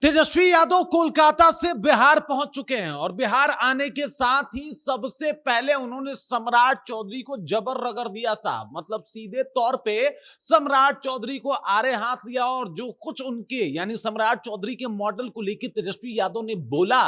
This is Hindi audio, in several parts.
तेजस्वी यादव कोलकाता से बिहार पहुंच चुके हैं और बिहार आने के साथ ही सबसे पहले उन्होंने सम्राट चौधरी को जबर रगड़ दिया साहब। मतलब सीधे तौर पे सम्राट चौधरी को आड़े हाथ लिया और जो कुछ उनके यानी सम्राट चौधरी के मॉडल को लेकर तेजस्वी यादव ने बोला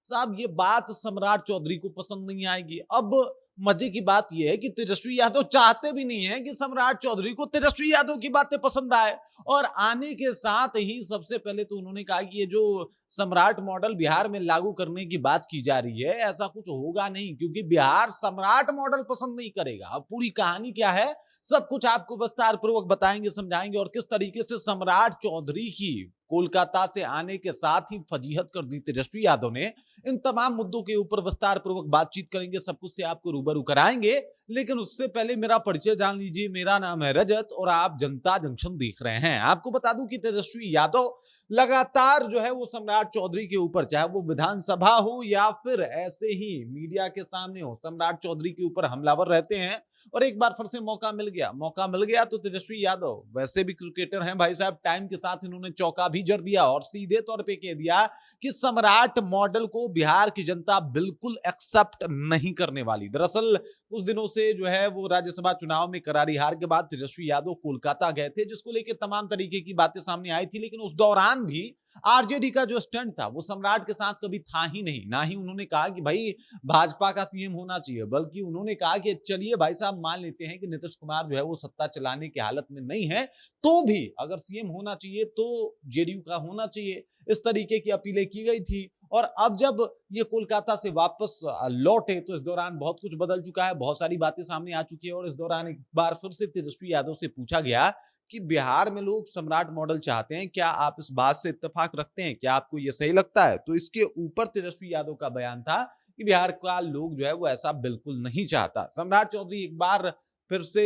साहब, ये बात सम्राट चौधरी को पसंद नहीं आएगी। अब मजे की बात यह है कि तेजस्वी यादव चाहते भी नहीं है कि सम्राट चौधरी को तेजस्वी यादव की बातें पसंद आए। और आने के साथ ही सबसे पहले तो उन्होंने कहा कि ये जो सम्राट मॉडल बिहार में लागू करने की बात की जा रही है, ऐसा कुछ होगा नहीं, क्योंकि बिहार सम्राट मॉडल पसंद नहीं करेगा। अब पूरी कहानी क्या है, सब कुछ आपको विस्तार पूर्वक बताएंगे, समझाएंगे और किस तरीके से सम्राट चौधरी की कोलकाता से आने के साथ ही फजीहत कर दी तेजस्वी यादव ने। इन तमाम मुद्दों के ऊपर विस्तार पूर्वक बातचीत करेंगे, सब कुछ से आपको रूबरू कराएंगे। लेकिन उससे पहले मेरा परिचय जान लीजिए। मेरा नाम है रजत और आप जनता जंक्शन देख रहे हैं। आपको बता दूं कि तेजस्वी यादव लगातार जो है वो सम्राट चौधरी के ऊपर, चाहे वो विधानसभा हो या फिर ऐसे ही मीडिया के सामने हो, सम्राट चौधरी के ऊपर हमलावर रहते हैं। और एक बार फिर से मौका मिल गया तो तेजस्वी यादव वैसे भी क्रिकेटर हैं भाई साहब, टाइम के साथ इन्होंने चौका भी जड़ दिया और सीधे तौर पे कह दिया कि सम्राट मॉडल को बिहार की जनता बिल्कुल एक्सेप्ट नहीं करने वाली। दरअसल कुछ दिनों से जो है वो राज्यसभा चुनाव में करारी हार के बाद तेजस्वी यादव कोलकाता गए थे, जिसको लेकर तमाम तरीके की बातें सामने आई थी। लेकिन उस दौरान भी आरजेडी का जो स्टैंड था वो सम्राट के साथ कभी था ही नहीं। ना ही उन्होंने कहा कि भाई भाजपा का सीएम होना चाहिए, बल्कि उन्होंने कहा कि चलिए भाई साहब, मान लेते हैं कि नीतीश कुमार जो है वो सत्ता चलाने की हालत में नहीं है, तो भी अगर सीएम होना चाहिए तो जेडीयू का होना चाहिए। इस तरीके की अपीलें की गई थी। और अब जब ये कोलकाता से वापस लौटे तो इस दौरान बहुत कुछ बदल चुका है, बहुत सारी बातें सामने आ चुकी है। और इस दौरान एक बार फिर से तेजस्वी यादव से पूछा गया कि बिहार में लोग सम्राट मॉडल चाहते हैं, क्या आप इस बात से इत्तेफाक रखते हैं, क्या आपको ये सही लगता है? तो इसके ऊपर तेजस्वी यादव का बयान था कि बिहार का लोग जो है वो ऐसा बिल्कुल नहीं चाहता। सम्राट चौधरी एक बार फिर से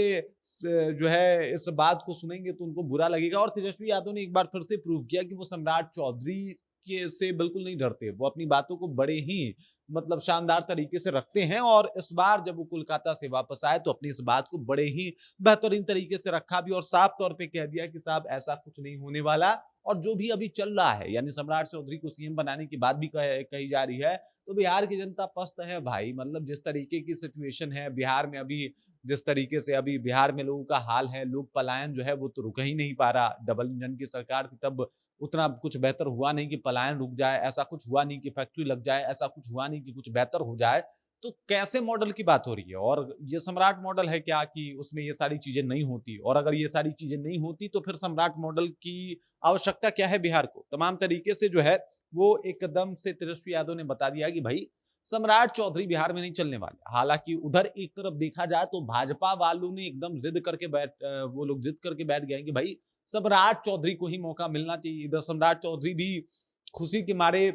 जो है इस बात को सुनेंगे तो उनको बुरा लगेगा। और तेजस्वी यादव ने एक बार फिर से प्रूव किया कि वो सम्राट चौधरी के से बिल्कुल नहीं डरते। वो अपनी बातों को बड़े ही मतलब शानदार तरीके से रखते हैं। और इस बार जब वो कोलकाता से वापस आए तो अपनी इस बात को बड़े ही बेहतरीन तरीके से रखा भी और साफ तौर पे कह दिया कि साहब ऐसा कुछ नहीं होने वाला। और जो भी अभी चल रहा है, यानी सम्राट चौधरी को सीएम बनाने की बात भी कही जा रही है, तो बिहार की जनता पस्त है भाई। मतलब जिस तरीके की सिचुएशन है बिहार में अभी, जिस तरीके से अभी बिहार में लोगों का हाल है, लोग पलायन जो है वो तो रुक ही नहीं पा रहा। डबल इंजन की सरकार थी तब उतना कुछ बेहतर हुआ नहीं कि पलायन रुक जाए, ऐसा कुछ हुआ नहीं कि फैक्ट्री लग जाए, ऐसा कुछ हुआ नहीं कि कुछ बेहतर हो जाए। तो कैसे मॉडल की बात हो रही है? और ये सम्राट मॉडल है क्या कि उसमें ये सारी चीजें नहीं होती? और अगर ये सारी चीजें नहीं होती तो फिर सम्राट मॉडल की आवश्यकता क्या है बिहार को? तमाम तरीके से जो है वो एकदम से तेजस्वी यादव ने बता दिया कि भाई सम्राट चौधरी बिहार में नहीं चलने वाले। हालांकि उधर एक तरफ देखा जाए तो भाजपा वालों ने एकदम जिद करके वो लोग जिद करके बैठ गए कि भाई सम्राट चौधरी को ही मौका मिलना चाहिए। इधर सम्राट चौधरी भी खुशी के मारे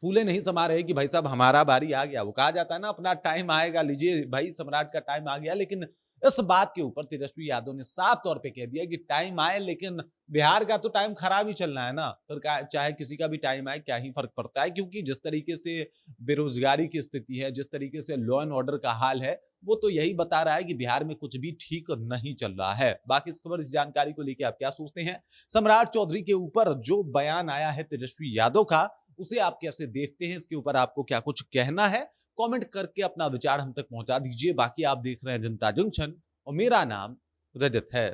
फूले नहीं समा रहे कि भाई साहब हमारा बारी आ गया। वो कहा जाता है ना, अपना टाइम आएगा, लीजिए भाई सम्राट का टाइम आ गया। लेकिन इस बात के ऊपर तेजस्वी यादव ने साफ तौर पे कह दिया कि टाइम आए, लेकिन बिहार का तो टाइम खराब ही चलना है ना, फिर चाहे किसी का भी टाइम आए क्या ही फर्क पड़ता है। क्योंकि जिस तरीके से बेरोजगारी की स्थिति है, जिस तरीके से लॉ एंड ऑर्डर का हाल है, वो तो यही बता रहा है कि बिहार में कुछ भी ठीक नहीं चल रहा है। बाकी इस खबर, इस जानकारी को लेकर आप क्या सोचते हैं? सम्राट चौधरी के ऊपर जो बयान आया है तेजस्वी यादव का, उसे आप कैसे देखते हैं? इसके ऊपर आपको क्या कुछ कहना है? कमेंट करके अपना विचार हम तक पहुंचा दीजिए। बाकी आप देख रहे हैं जनता जंक्शन और मेरा नाम रजत है।